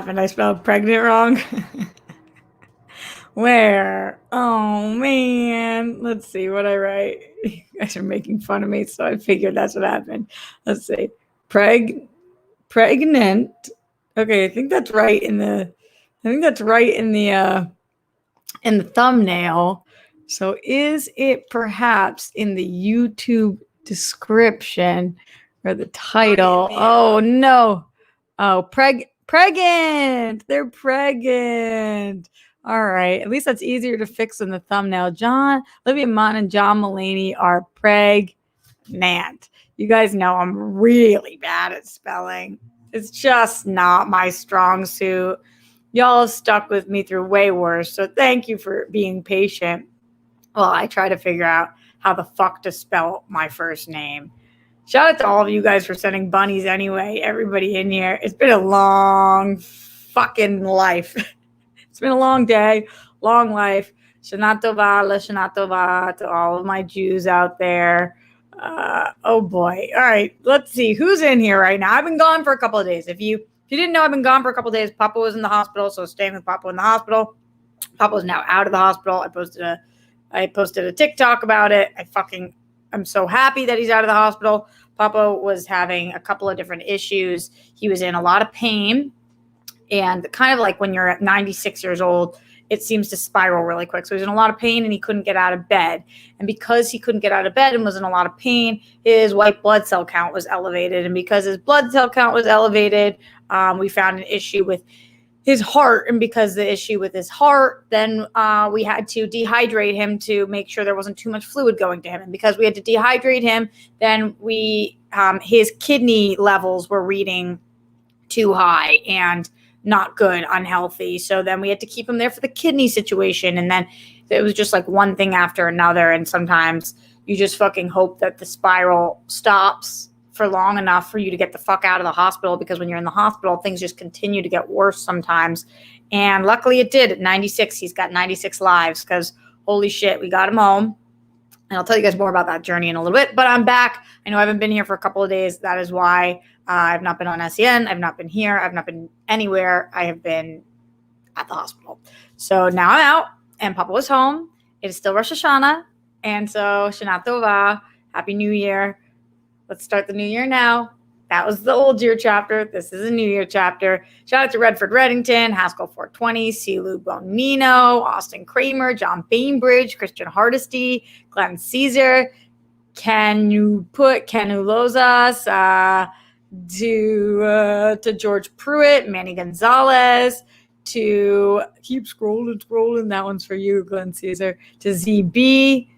happened? I spelled pregnant wrong. Where? Oh, man. Let's see what I write. You guys are making fun of me, so I figured that's what happened. Let's see. Pregnant. Okay, I think that's right in the thumbnail. So is it perhaps in the YouTube description or the title? Oh, no. Oh, pregnant. They're pregnant. All right. At least that's easier to fix than the thumbnail. Olivia Munn and John Mulaney are pregnant. You guys know I'm really bad at spelling. It's just not my strong suit. Y'all have stuck with me through way worse, so thank you for being patient while I try to figure out how the fuck to spell my first name. Shout out to all of you guys for sending bunnies anyway, everybody in here. It's been a long fucking life. It's been a long day, long life. Shana Tova, Shana Tova to all of my Jews out there. Oh boy. All right, let's see who's in here right now. I've been gone for a couple of days. If you didn't know, I've been gone for a couple of days. Papa was in the hospital, so staying with Papa in the hospital. Papa is now out of the hospital. I posted a TikTok about it. I'm so happy that he's out of the hospital. Papa was having a couple of different issues. He was in a lot of pain, and kind of like when you're at 96 years old, it seems to spiral really quick. So he was in a lot of pain and he couldn't get out of bed. And because he couldn't get out of bed and was in a lot of pain, his white blood cell count was elevated. And because his blood cell count was elevated, we found an issue with his heart. And because the issue with his heart, then we had to dehydrate him to make sure there wasn't too much fluid going to him. And because we had to dehydrate him, then his kidney levels were reading too high and not good, unhealthy. So then we had to keep him there for the kidney situation. And then it was just like one thing after another. And sometimes you just fucking hope that the spiral stops for long enough for you to get the fuck out of the hospital, because when you're in the hospital, things just continue to get worse sometimes. And luckily it did. At 96, he's got 96 lives, because holy shit, we got him home. And I'll tell you guys more about that journey in a little bit. But I'm back. I know I haven't been here for a couple of days. That is why I've not been on SEN. I've not been here. I've not been anywhere. I have been at the hospital. So now I'm out, and Papa was home. It is still Rosh Hashanah. And so Shana Tova, Happy New Year. Let's start the new year now. That was the old year chapter. This is a new year chapter. Shout out to Redford Reddington, Haskell 420, Silu Bonino, Austin Kramer, John Bainbridge, Christian Hardesty, Glenn Caesar. Can you put Kenu Lozas to George Pruitt, Manny Gonzalez, to keep scrolling. That one's for you, Glenn Caesar. To ZB,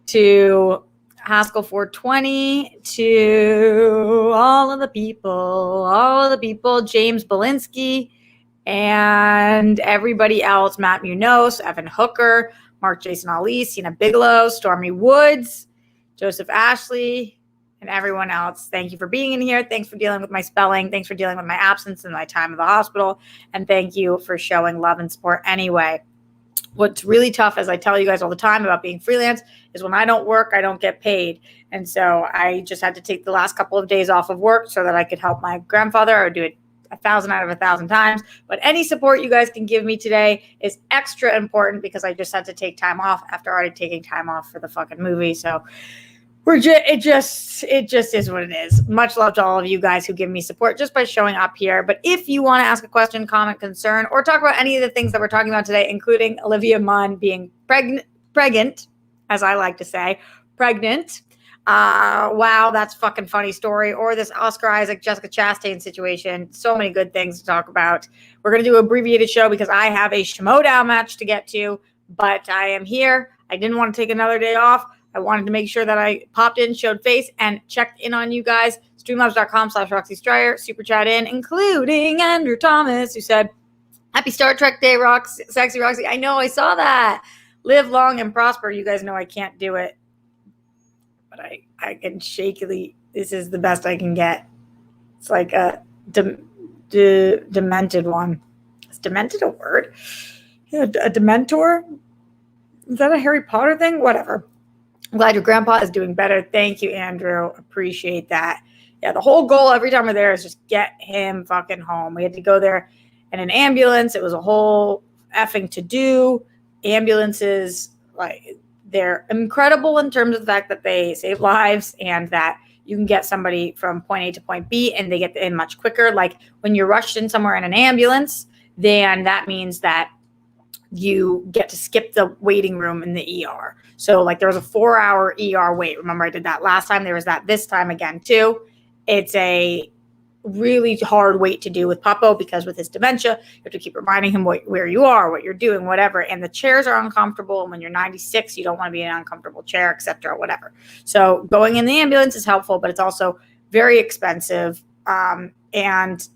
to Haskell 420, to all of the people, James Belinsky, and everybody else, Matt Munoz, Evan Hooker, Mark Jason Ali, Sina Bigelow, Stormy Woods, Joseph Ashley, and everyone else. Thank you for being in here. Thanks for dealing with my spelling. Thanks for dealing with my absence and my time in the hospital. And thank you for showing love and support anyway. What's really tough, as I tell you guys all the time about being freelance, is when I don't work, I don't get paid. And so I just had to take the last couple of days off of work so that I could help my grandfather. I would do it 1,000 out of 1,000 times. But any support you guys can give me today is extra important, because I just had to take time off after already taking time off for the fucking movie. So it just is what it is. Much love to all of you guys who give me support just by showing up here. But if you want to ask a question, comment, concern, or talk about any of the things that we're talking about today, including Olivia Munn being pregnant, as I like to say, pregnant. Wow, that's a fucking funny story. Or this Oscar Isaac, Jessica Chastain situation. So many good things to talk about. We're going to do an abbreviated show because I have a Shimodown match to get to, but I am here. I didn't want to take another day off. I wanted to make sure that I popped in, showed face, and checked in on you guys. Streamlabs.com/Roxy Stryer, super chat in, including Andrew Thomas, who said, "Happy Star Trek Day, Sexy Roxy." I know, I saw that. Live long and prosper. You guys know I can't do it, but I can shakily. This is the best I can get. It's like a demented one. Is demented a word? Yeah, a dementor? Is that a Harry Potter thing? Whatever. I'm glad your grandpa is doing better. Thank you, Andrew. Appreciate that. Yeah, the whole goal every time we're there is just get him fucking home. We had to go there and an ambulance. It was a whole effing to do. Ambulances, like, they're incredible in terms of the fact that they save lives and that you can get somebody from point A to point B and they get in much quicker. Like when you're rushed in somewhere in an ambulance, then that means that you get to skip the waiting room in the ER. So like there was a 4-hour ER wait. Remember I did that last time. There was that this time again too. It's a really hard wait to do with Papo because with his dementia, you have to keep reminding him where you are, what you're doing, whatever. And the chairs are uncomfortable. And when you're 96, you don't want to be in an uncomfortable chair, etc., whatever. So going in the ambulance is helpful, but it's also very expensive and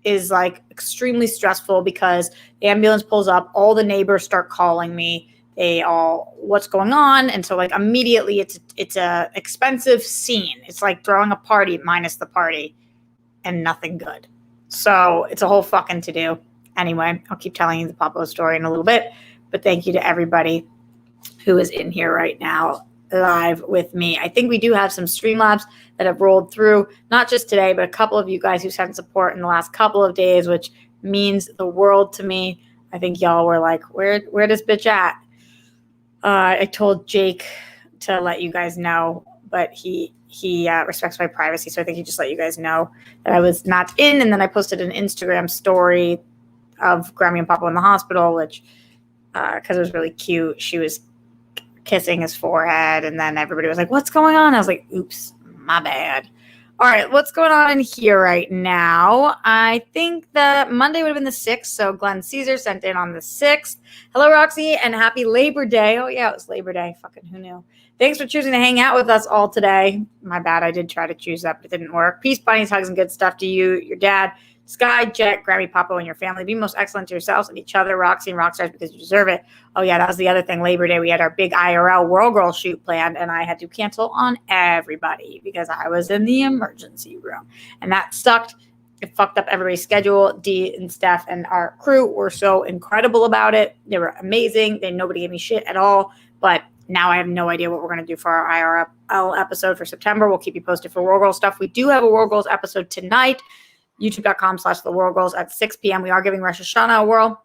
is like extremely stressful because the ambulance pulls up, all the neighbors start calling me. They all, what's going on? And so like immediately it's a expensive scene. It's like throwing a party minus the party. And nothing good. So it's a whole fucking to-do. Anyway, I'll keep telling you the Papo story in a little bit. But thank you to everybody who is in here right now live with me. I think we do have some Streamlabs that have rolled through, not just today, but a couple of you guys who sent support in the last couple of days, which means the world to me. I think y'all were like, where does bitch at? I told Jake to let you guys know, but he respects my privacy, so I think he just let you guys know that I was not in. And then I posted an Instagram story of Grammy and Papa in the hospital, which, because it was really cute, she was kissing his forehead, and then everybody was like, what's going on? I was like, oops, my bad. All right, what's going on in here right now? I think that Monday would have been the 6th, so Glenn Caesar sent in on the 6th. Hello, Roxy, and happy Labor Day. Oh, yeah, it was Labor Day. Fucking who knew? Thanks for choosing to hang out with us all today. My bad, I did try to choose that, but it didn't work. Peace, bunnies, hugs, and good stuff to you, your dad, Sky, Jet, Grammy, Papo, and your family. Be most excellent to yourselves and each other, Roxy and Rockstars, because you deserve it. Oh, yeah, that was the other thing. Labor Day, we had our big IRL World Girl shoot planned, and I had to cancel on everybody because I was in the emergency room. And that sucked. It fucked up everybody's schedule. Dee and Steph and our crew were so incredible about it. They were amazing. Nobody gave me shit at all. But now I have no idea what we're going to do for our IRL episode for September. We'll keep you posted for World Girls stuff. We do have a World Girls episode tonight. YouTube.com/The World Girls at 6 p.m. We are giving Rosh Hashanah a whirl.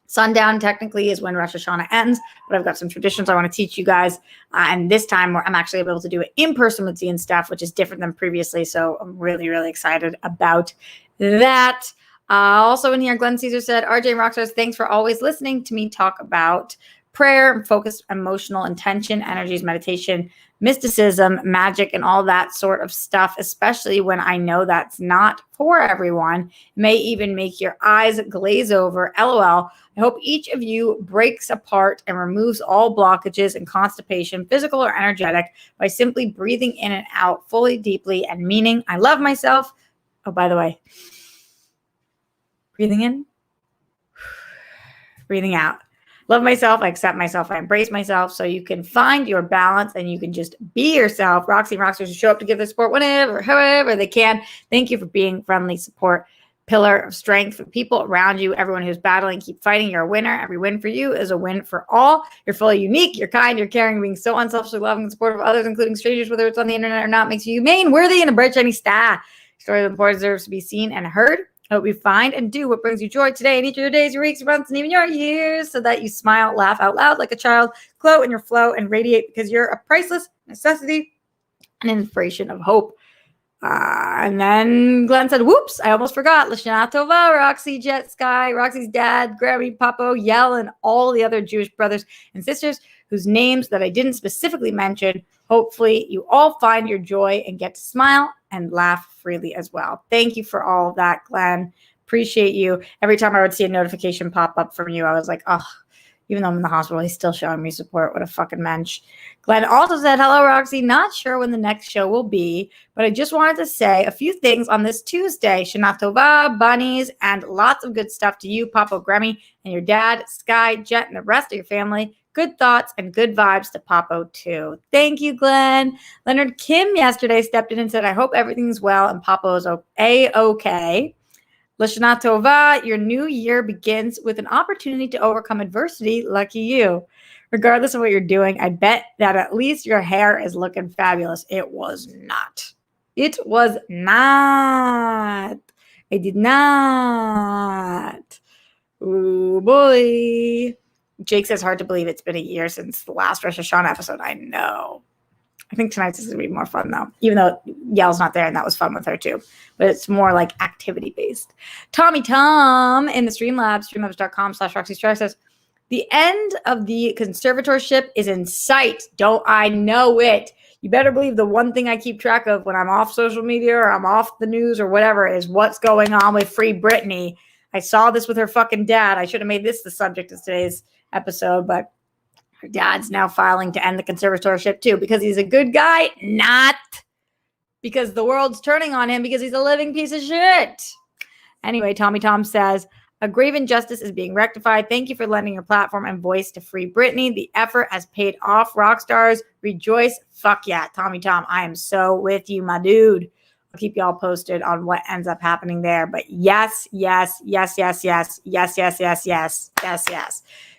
Sundown technically is when Rosh Hashanah ends, but I've got some traditions I want to teach you guys. And this time I'm actually able to do it in person with Dee and Steph, which is different than previously. So I'm really, really excited about that. Also in here, Glenn Caesar said, RJ and Rockstars, thanks for always listening to me talk about prayer, focused emotional intention, energies, meditation, mysticism, magic, and all that sort of stuff, especially when I know that's not for everyone. It may even make your eyes glaze over. LOL. I hope each of you breaks apart and removes all blockages and constipation, physical or energetic, by simply breathing in and out fully, deeply, and meaning I love myself. Oh, by the way, breathing in, breathing out. Love myself, I accept myself, I embrace myself, so you can find your balance and you can just be yourself. Roxy and Rockstars who show up to give their support whenever, however they can. Thank you for being friendly support, pillar of strength for people around you, everyone who's battling, keep fighting. You're a winner. Every win for you is a win for all. You're fully unique, you're kind, you're caring, being so unselfishly loving and supportive of others, including strangers, whether it's on the internet or not, makes you humane, worthy, and a bright, shiny star. Your story of importance deserves to be seen and heard. I hope you find and do what brings you joy today in each of your days, your weeks, your months, and even your years, so that you smile, laugh out loud like a child, glow in your flow, and radiate because you're a priceless necessity and inspiration of hope. And then Glenn said, whoops, I almost forgot. Lashana Tova, Roxy, Jet, Sky, Roxy's dad, Grammy, Papo, Yell, and all the other Jewish brothers and sisters whose names that I didn't specifically mention. Hopefully you all find your joy and get to smile and laugh freely as well. Thank you for all of that, Glenn. Appreciate you. Every time I would see a notification pop up from you, I was like, oh, even though I'm in the hospital, he's still showing me support. What a fucking mensch. Glenn also said, hello, Roxy. Not sure when the next show will be, but I just wanted to say a few things on this Tuesday. Shana Tova, bunnies, and lots of good stuff to you, Papo, Grammy, and your dad, Sky, Jet, and the rest of your family. Good thoughts and good vibes to Papo, too. Thank you, Glenn. Leonard Kim yesterday stepped in and said, I hope everything's well and Papo is A-okay. Lashana Tova, your new year begins with an opportunity to overcome adversity. Lucky you. Regardless of what you're doing, I bet that at least your hair is looking fabulous. It was not. It was not. I did not. Ooh, boy. Jake says, hard to believe it's been a year since the last Rosh Hashanah episode. I know. I think tonight's is going to be more fun, though, even though Yell's not there, and that was fun with her, too. But it's more like activity-based. Tommy Tom in the Streamlabs, streamlabs.com/RoxyStrike says, the end of the conservatorship is in sight. Don't I know it? You better believe the one thing I keep track of when I'm off social media or I'm off the news or whatever is what's going on with Free Britney. I saw this with her fucking dad. I should have made this the subject of today's episode, but her dad's now filing to end the conservatorship too because he's a good guy, not because the world's turning on him because he's a living piece of shit. Anyway, Tommy Tom says, a grave injustice is being rectified. Thank you for lending your platform and voice to Free Britney. The effort has paid off. Rock stars, rejoice. Fuck yeah, Tommy Tom. I am so with you, my dude. I'll keep y'all posted on what ends up happening there. But yes.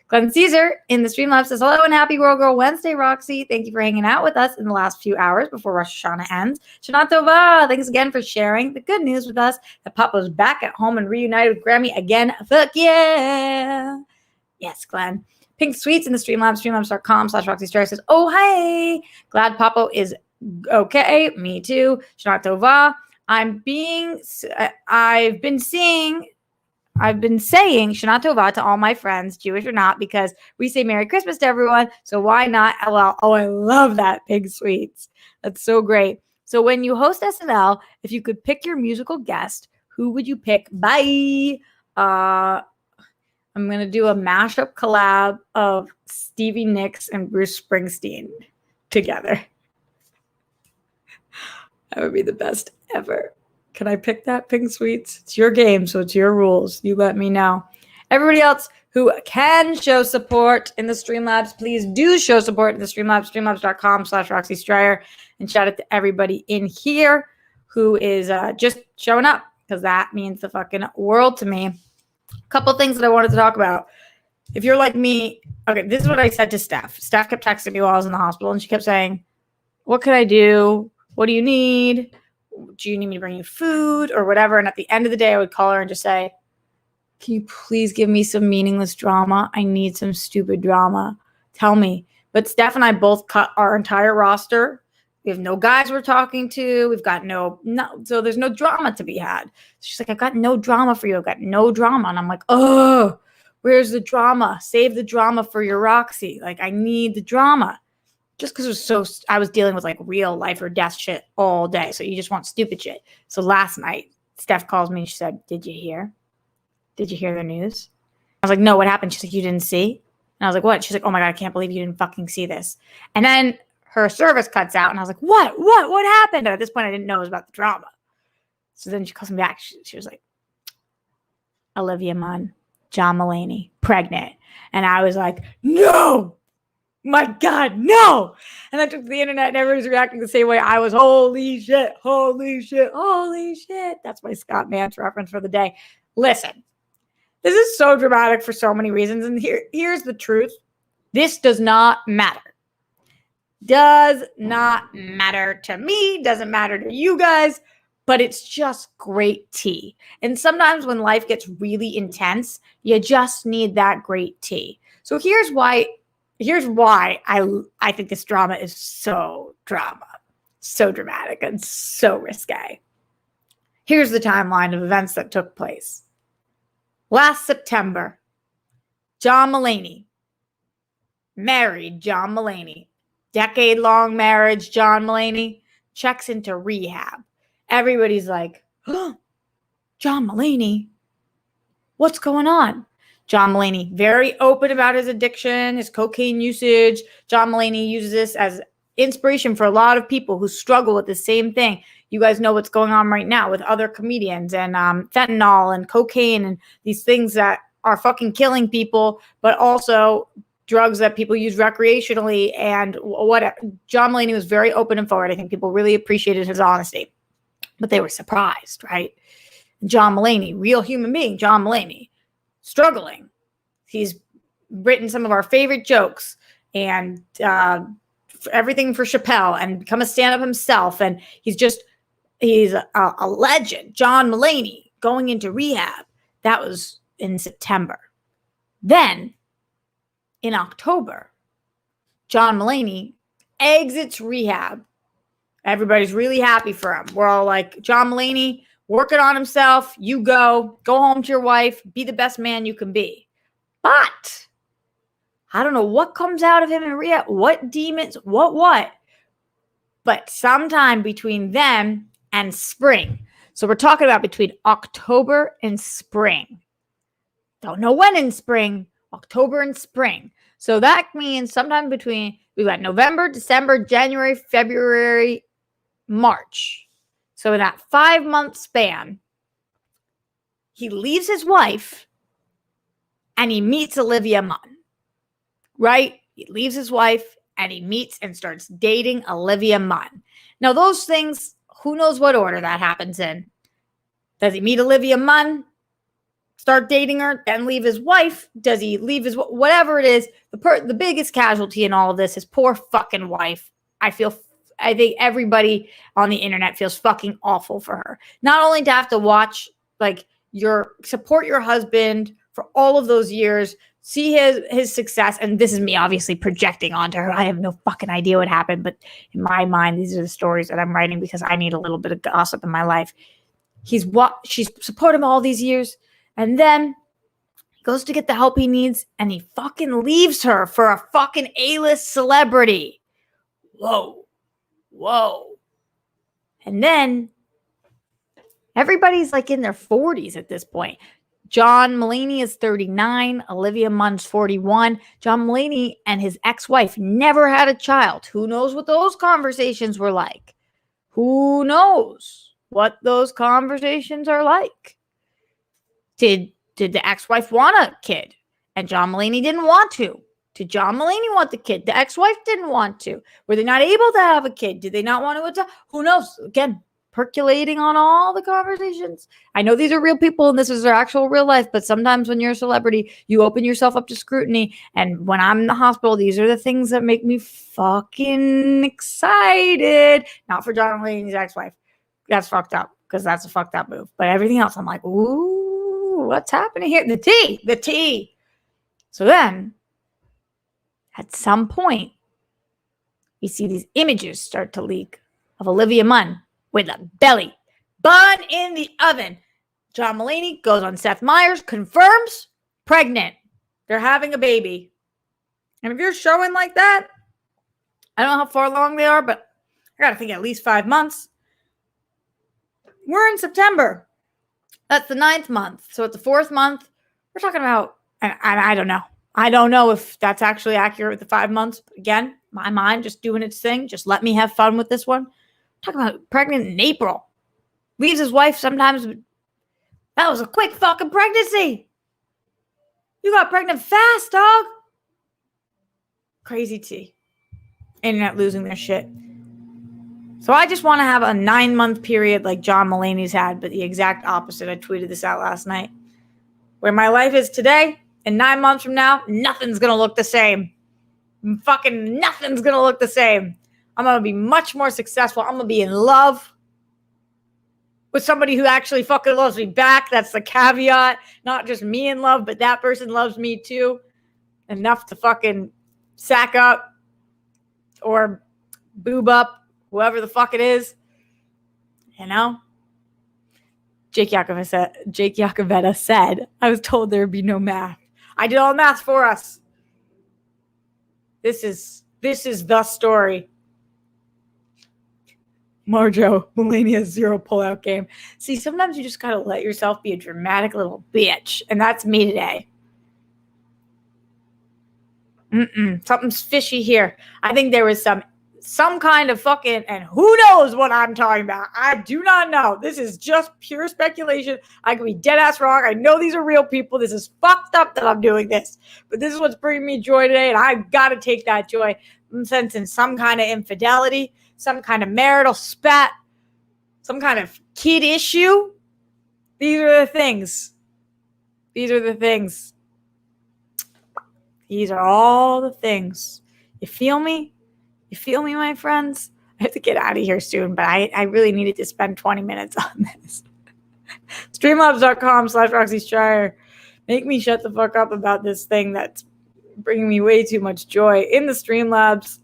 Glenn Caesar in the Streamlabs says, hello and happy World Girl Wednesday, Roxy. Thank you for hanging out with us in the last few hours before Rosh Hashanah ends. Shana Tova, thanks again for sharing the good news with us that Papa's back at home and reunited with Grammy again. Fuck yeah. Yes, Glenn. Pink Sweets in the Streamlabs, streamlabs.com/RoxyStrike says, oh, hey. Glad Papa is okay. Me too. Shana Tova. I've been saying Shana Tova to all my friends, Jewish or not, because we say Merry Christmas to everyone. So why not LL? Oh, I love that, Pig Sweets. That's so great. So when you host SNL, if you could pick your musical guest, who would you pick? Bye. I'm going to do a mashup collab of Stevie Nicks and Bruce Springsteen together. That would be the best ever. Can I pick that, Pink Sweets? It's your game, so it's your rules. You let me know. Everybody else who can show support in the Streamlabs, please do show support in the Streamlabs, streamlabs.com/RoxyStryer. And shout out to everybody in here who is just showing up because that means the fucking world to me. A couple things that I wanted to talk about. If you're like me, okay, this is what I said to Steph. Steph kept texting me while I was in the hospital, and she kept saying, what could I do? What do you need? Do you need me to bring you food or whatever? And at the end of the day, I would call her and just say, can you please give me some meaningless drama? I need some stupid drama. Tell me. But Steph and I both cut our entire roster. We have no guys we're talking to. We've got no, so there's no drama to be had. She's like, I've got no drama for you. I've got no drama. And I'm like, oh, where's the drama? Save the drama for your Roxy. Like, I need the drama. Just because I was dealing with like real life or death shit all day. So you just want stupid shit. So last night, Steph calls me and she said, did you hear? Did you hear the news? I was like, no, what happened? She's like, you didn't see? And I was like, what? She's like, oh my God, I can't believe you didn't fucking see this. And then her service cuts out and I was like, what happened? And at this point, I didn't know it was about the drama. So then she calls me back. She was like, Olivia Munn, John Mulaney, pregnant. And I was like, no. My God, no. And I took to the internet and everybody's reacting the same way I was. Holy shit. That's my Scott Mance reference for the day. Listen, this is so dramatic for so many reasons. And here's the truth. This does not matter. Does not matter to me. Doesn't matter to you guys. But it's just great tea. And sometimes when life gets really intense, you just need that great tea. So here's why I think this drama is so dramatic and so risque. Here's the timeline of events that took place. Last September, John Mulaney, decade-long marriage, John Mulaney checks into rehab. Everybody's like, oh, John Mulaney, what's going on? John Mulaney, very open about his addiction, his cocaine usage. John Mulaney uses this as inspiration for a lot of people who struggle with the same thing. You guys know what's going on right now with other comedians and fentanyl and cocaine and these things that are fucking killing people, but also drugs that people use recreationally and whatever. John Mulaney was very open and forward. I think people really appreciated his honesty, but they were surprised, right? John Mulaney, real human being, John Mulaney. Struggling. He's written some of our favorite jokes and everything for Chappelle and become a stand-up himself. And he's a legend. John Mulaney going into rehab. That was in September. Then, in October, John Mulaney exits rehab. Everybody's really happy for him. We're all like, John Mulaney, working on himself. You go home to your wife, be the best man you can be. But I don't know what comes out of him in rehab, what demons, what. But sometime between them and spring. So we're talking about between October and spring. Don't know when in spring, October and spring. So that means sometime between, we've got November, December, January, February, March. So in that 5-month span, he leaves his wife and he meets Olivia Munn, right? He leaves his wife and he meets and starts dating Olivia Munn. Now, those things, who knows what order that happens in. Does he meet Olivia Munn, start dating her, then leave his wife? Does he leave his, whatever it is, the biggest casualty in all of this is poor fucking wife. I think everybody on the internet feels fucking awful for her. Not only to have to watch, like, support your husband for all of those years, see his success, and this is me obviously projecting onto her. I have no fucking idea what happened, but in my mind, these are the stories that I'm writing because I need a little bit of gossip in my life. She's supported him all these years, and then he goes to get the help he needs, and he fucking leaves her for a fucking A-list celebrity. Whoa. And then everybody's like in their 40s at this point. John Mulaney is 39. Olivia Munn's 41. John Mulaney and his ex-wife never had a child. Who knows what those conversations were like? Who knows what those conversations are like? Did the ex-wife want a kid? And John Mulaney didn't want to. Did John Mulaney want the kid? The ex-wife didn't want to. Were they not able to have a kid? Did they not want to adopt? Who knows? Again, percolating on all the conversations. I know these are real people and this is their actual real life, but sometimes when you're a celebrity, you open yourself up to scrutiny. And when I'm in the hospital, these are the things that make me fucking excited. Not for John Mulaney's ex-wife. That's fucked up because that's a fucked up move. But everything else, I'm like, ooh, what's happening here? The tea. So then, at some point, we see these images start to leak of Olivia Munn with a belly bun in the oven. John Mulaney goes on Seth Meyers, confirms pregnant. They're having a baby. And if you're showing like that, I don't know how far along they are, but I got to think at least 5 months. We're in September. That's the 9th month. So at the 4th month, we're talking about, and I don't know. I don't know if that's actually accurate with the 5 months. But again, my mind just doing its thing. Just let me have fun with this one. Talking about pregnant in April. Leaves his wife sometimes. That was a quick fucking pregnancy. You got pregnant fast, dog. Crazy tea. Internet losing their shit. So I just want to have a 9-month period like John Mulaney's had, but the exact opposite. I tweeted this out last night. Where my life is today, and 9 months from now, nothing's going to look the same. Fucking nothing's going to look the same. I'm going to be much more successful. I'm going to be in love with somebody who actually fucking loves me back. That's the caveat. Not just me in love, but that person loves me too. Enough to fucking sack up or boob up, whoever the fuck it is. You know? Jake Yacovetta said, I was told there would be no math. I did all the math for us. This is the story. Marjo, Mulaney has 0 pullout game. See, sometimes you just gotta let yourself be a dramatic little bitch. And that's me today. Something's fishy here. I think there was some kind of fucking, and who knows what I'm talking about. I do not know. This is just pure speculation. I could be dead ass wrong. I know these are real people. This is fucked up that I'm doing this. But this is what's bringing me joy today, and I've got to take that joy. I'm sensing some kind of infidelity, some kind of marital spat, some kind of kid issue. These are the things. These are all the things. You feel me? You feel me, my friends? I have to get out of here soon, but I really needed to spend 20 minutes on this. Streamlabs.com/Roxy Stryer. Make me shut the fuck up about this thing that's bringing me way too much joy in the Streamlabs.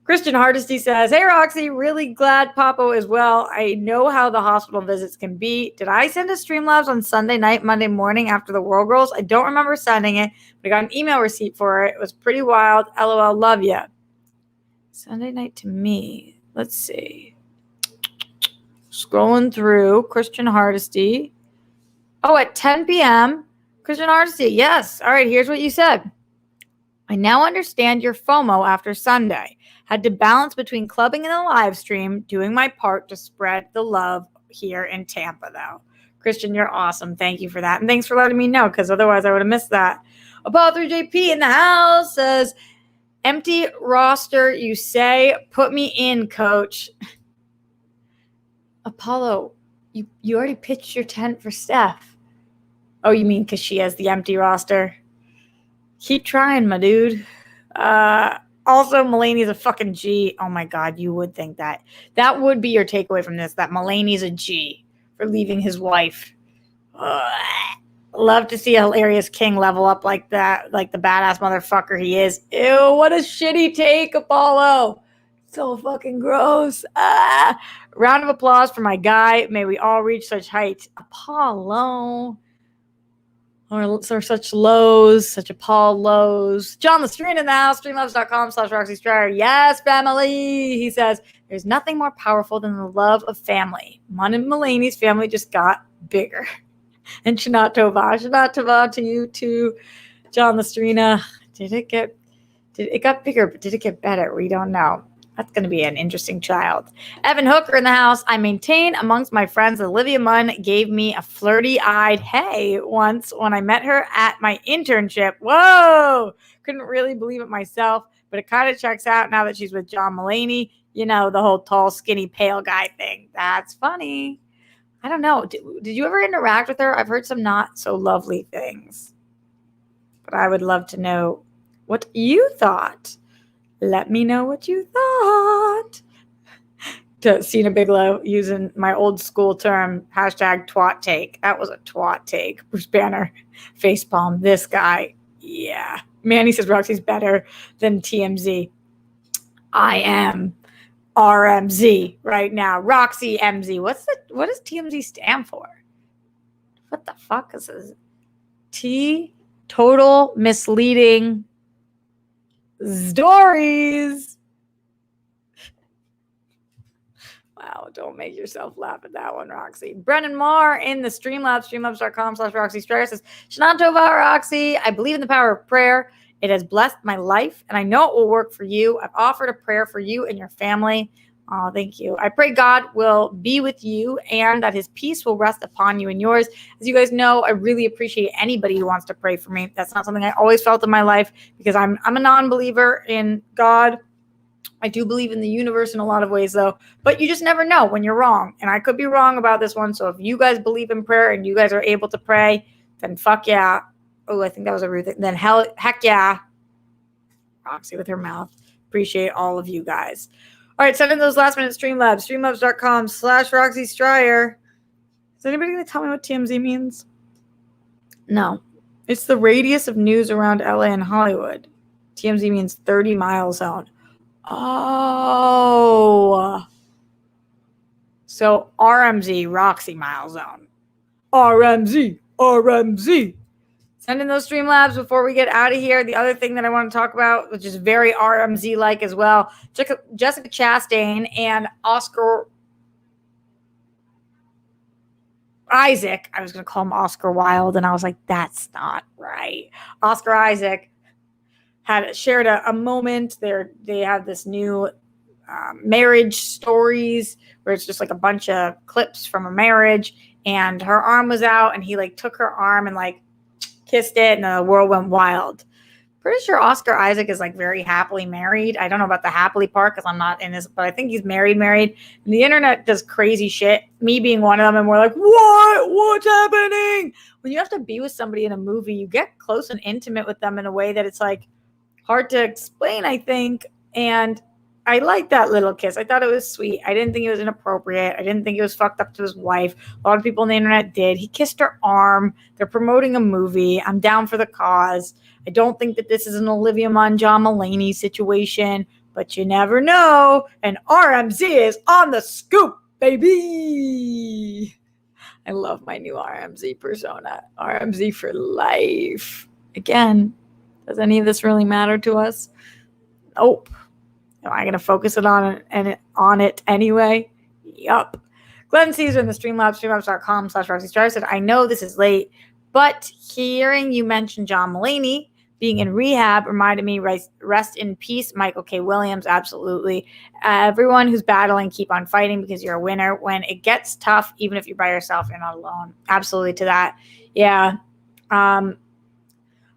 Christian Hardesty says, hey, Roxy, really glad Papo is well. I know how the hospital visits can be. Did I send a Streamlabs on Sunday night, Monday morning after the World Girls? I don't remember sending it, but I got an email receipt for it. It was pretty wild. LOL, love ya. Sunday night to me. Let's see. Scrolling through. Christian Hardesty. Oh, at 10 p.m. Christian Hardesty. Yes. All right, here's what you said. I now understand your FOMO after Sunday. Had to balance between clubbing and the live stream, doing my part to spread the love here in Tampa, though. Christian, you're awesome. Thank you for that. And thanks for letting me know, because otherwise I would have missed that. Apollo 3JP in the house says, empty roster, you say. Put me in, coach. Apollo, you already pitched your tent for Steph. Oh, you mean because she has the empty roster? Keep trying, my dude. Also, Mulaney's a fucking G. Oh my God, you would think that. That would be your takeaway from this, that Mulaney's a G for leaving his wife. Love to see a hilarious king level up like that, like the badass motherfucker he is. Ew, what a shitty take, Apollo. So fucking gross. Round of applause for my guy. May we all reach such heights. Apollo. Or such lows, such Apollo lows. John the Stream in the house, streamlabs.com/Roxy Strider. Yes, family. He says, there's nothing more powerful than the love of family. Munn and Mulaney's family just got bigger. And Shanat Tova to you too, John the Strina. It got bigger, but did it get better? We don't know. That's going to be an interesting child. Evan Hooker in the house. I maintain amongst my friends that Olivia Munn gave me a flirty-eyed hey once when I met her at my internship. Whoa! Couldn't really believe it myself, but it kind of checks out now that she's with John Mulaney. You know, the whole tall, skinny, pale guy thing. That's funny. I don't know. Did you ever interact with her? I've heard some not so lovely things, but I would love to know what you thought. Let me know what you thought. To Cena Bigelow using my old school term, hashtag twat take. That was a twat take. Bruce Banner, facepalm. This guy, yeah. Manny says Roxy's better than TMZ. I am RMZ right now. Roxy MZ. What does TMZ stand for? What the fuck is this? T, total misleading stories. Wow, don't make yourself laugh at that one, Roxy. Brennan Marr in the Streamlabs, streamlabs.com/Roxy Strider says, Shanat Tova, Roxy, I believe in the power of prayer. It has blessed my life, and I know it will work for you. I've offered a prayer for you and your family. Oh, thank you. I pray God will be with you and that his peace will rest upon you and yours. As you guys know, I really appreciate anybody who wants to pray for me. That's not something I always felt in my life because I'm a non-believer in God. I do believe in the universe in a lot of ways, though. But you just never know when you're wrong. And I could be wrong about this one. So if you guys believe in prayer and you guys are able to pray, then fuck yeah. Oh, I think that was a rude thing. Then heck yeah. Roxy with her mouth. Appreciate all of you guys. All right, send in those last minute Streamlabs. Streamlabs.com/Roxy Strider. Is anybody going to tell me what TMZ means? No. It's the radius of news around LA and Hollywood. TMZ means 30 mile zone. Oh. So RMZ, Roxy Mile Zone. RMZ. Send in those Streamlabs before we get out of here. The other thing that I want to talk about, which is very RMZ-like as well, Jessica Chastain and Oscar Isaac. I was going to call him Oscar Wilde, and I was like, that's not right. Oscar Isaac had shared a moment. They have this new marriage stories where it's just like a bunch of clips from a marriage, and her arm was out, and he like took her arm and like kissed it, and the world went wild. Pretty sure Oscar Isaac is like very happily married. I don't know about the happily part because I'm not in this, but I think he's married. And the internet does crazy shit. Me being one of them, and we're like, what? What's happening? When you have to be with somebody in a movie, you get close and intimate with them in a way that it's like hard to explain, I think. And I like that little kiss. I thought it was sweet. I didn't think it was inappropriate. I didn't think it was fucked up to his wife. A lot of people on the internet did. He kissed her arm. They're promoting a movie. I'm down for the cause. I don't think that this is an Olivia Munn, John Mulaney situation, but you never know. And RMZ is on the scoop, baby. I love my new RMZ persona. RMZ for life. Again, does any of this really matter to us? Nope. Am I going to focus it on it anyway? Yup. Glenn Caesar in the Streamlabs, streamlabs.com/RoxyStar said, I know this is late, but hearing you mention John Mulaney being in rehab reminded me, rest in peace, Michael K. Williams. Absolutely. Everyone who's battling, keep on fighting because you're a winner. When it gets tough, even if you're by yourself, you're not alone. Absolutely to that. Yeah. A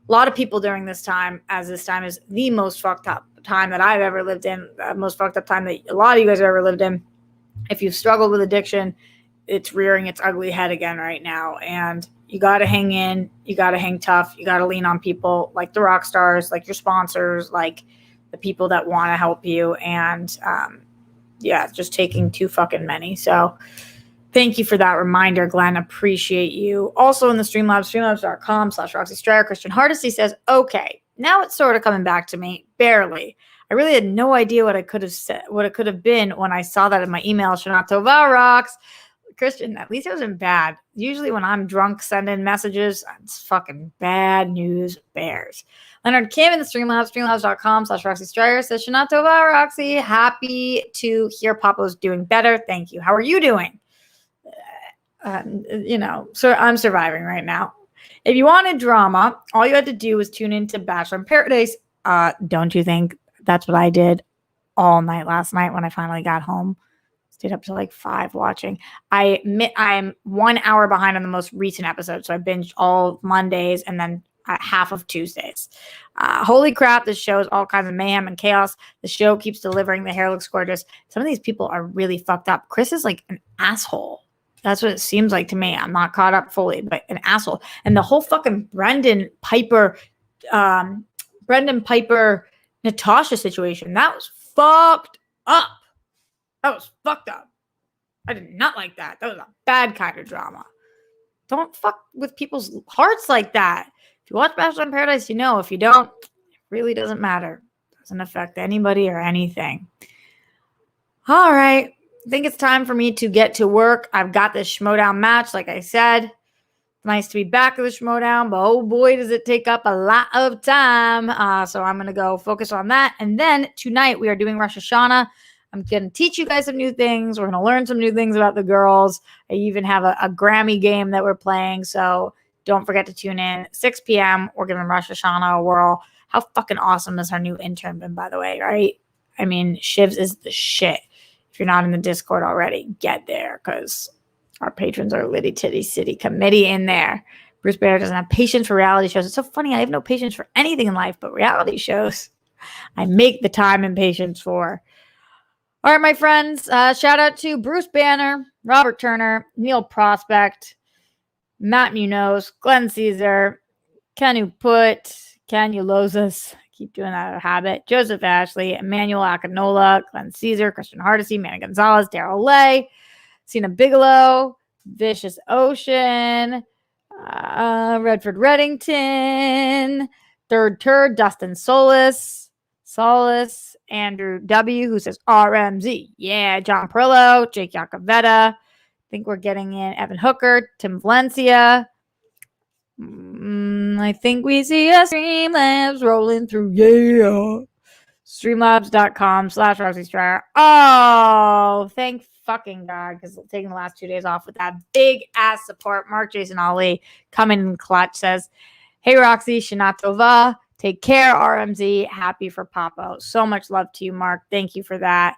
lot of people during this time, as this time is the most fucked up time that I've ever lived in, the most fucked up time that a lot of you guys have ever lived in. If you've struggled with addiction, it's rearing its ugly head again right now. And you got to hang in. You got to hang tough. You got to lean on people like the rock stars, like your sponsors, like the people that want to help you. And yeah, just taking too fucking many. So thank you for that reminder, Glenn. Appreciate you. Also in the Streamlabs, streamlabs.com/RoxyStryer, Christian Hardesty says, okay, now it's sort of coming back to me. Barely. I really had no idea what I could have said, what it could have been when I saw that in my email. Shana Tova rocks. Christian, at least it wasn't bad. Usually when I'm drunk sending messages, it's fucking bad news bears. Leonard Kim in the Streamlabs, streamlabs.com/RoxyStryer says, Shana Tova, Roxy, happy to hear Papo's doing better. Thank you. How are you doing? So I'm surviving right now. If you wanted drama, all you had to do was tune into Bachelor in Paradise. Don't you think that's what I did all night last night when I finally got home? Stayed up to like 5 watching. I'm 1 hour behind on the most recent episode, so I binged all Mondays and then half of Tuesdays. Holy crap, this show is all kinds of mayhem and chaos. The show keeps delivering. The hair looks gorgeous. Some of these people are really fucked up. Chris is like an asshole. That's what it seems like to me. I'm not caught up fully, but an asshole. And the whole fucking Brendan Piper, Natasha situation, that was fucked up. That was fucked up. I did not like that. That was a bad kind of drama. Don't fuck with people's hearts like that. If you watch Bachelor in Paradise, you know. If you don't, it really doesn't matter. It doesn't affect anybody or anything. All right. I think it's time for me to get to work. I've got this Schmodown match, like I said. Nice to be back at the Schmodown, but oh boy, does it take up a lot of time. So I'm going to go focus on that. And then tonight we are doing Rosh Hashanah. I'm going to teach you guys some new things. We're going to learn some new things about the girls. I even have a Grammy game that we're playing. So don't forget to tune in. 6 p.m. We're giving Rosh Hashanah a whirl. How fucking awesome is our new intern been, by the way, right? I mean, Shivs is the shit. If you're not in the Discord already, get there because our patrons are Litty Titty City Committee in there. Bruce Banner doesn't have patience for reality shows. It's so funny. I have no patience for anything in life, but reality shows, I make the time and patience for. All right, my friends. Shout out to Bruce Banner, Robert Turner, Neil Prospect, Matt Munoz, Glenn Caesar, Kenu Put, Kanu Lozas. Keep doing that out of habit. Joseph Ashley, Emmanuel Akinola, Glenn Caesar, Christian Hardesty, Manny Gonzalez, Daryl Lay, Cena Bigelow, Vicious Ocean, Redford Reddington, Third Turd, Dustin Solis, Andrew W., who says RMZ. Yeah, John Perillo, Jake Yacovetta. I think we're getting in Evan Hooker, Tim Valencia. I think we see a Streamlabs rolling through. Yeah. Streamlabs.com/RoxyStryer. Oh, thank fucking God, because taking the last 2 days off with that big ass support. Mark Jason Ali coming in clutch says, hey Roxy, Shana Tova. Take care, RMZ. Happy for Papo. So much love to you, Mark. Thank you for that.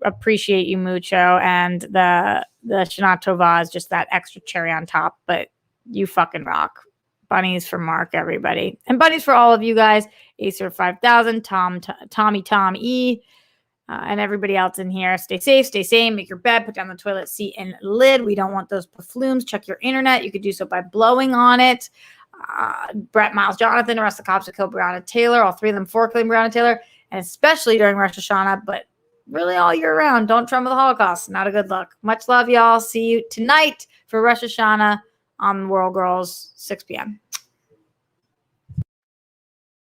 Appreciate you mucho. And the Shana Tova is just that extra cherry on top, but you fucking rock. Bunnies for Mark, everybody. And bunnies for all of you guys. Acer 5000, Tommy Tom E, and everybody else in here. Stay safe, stay sane, make your bed, put down the toilet seat and lid. We don't want those flumes. Check your internet. You could do so by blowing on it. Brett, Miles, Jonathan, arrest the cops that killed Breonna Taylor. All 3 of them for killing Breonna Taylor. And especially during Rosh Hashanah, but really all year round. Don't tremble the Holocaust. Not a good look. Much love, y'all. See you tonight for Rosh Hashanah on World Girls, 6 p.m.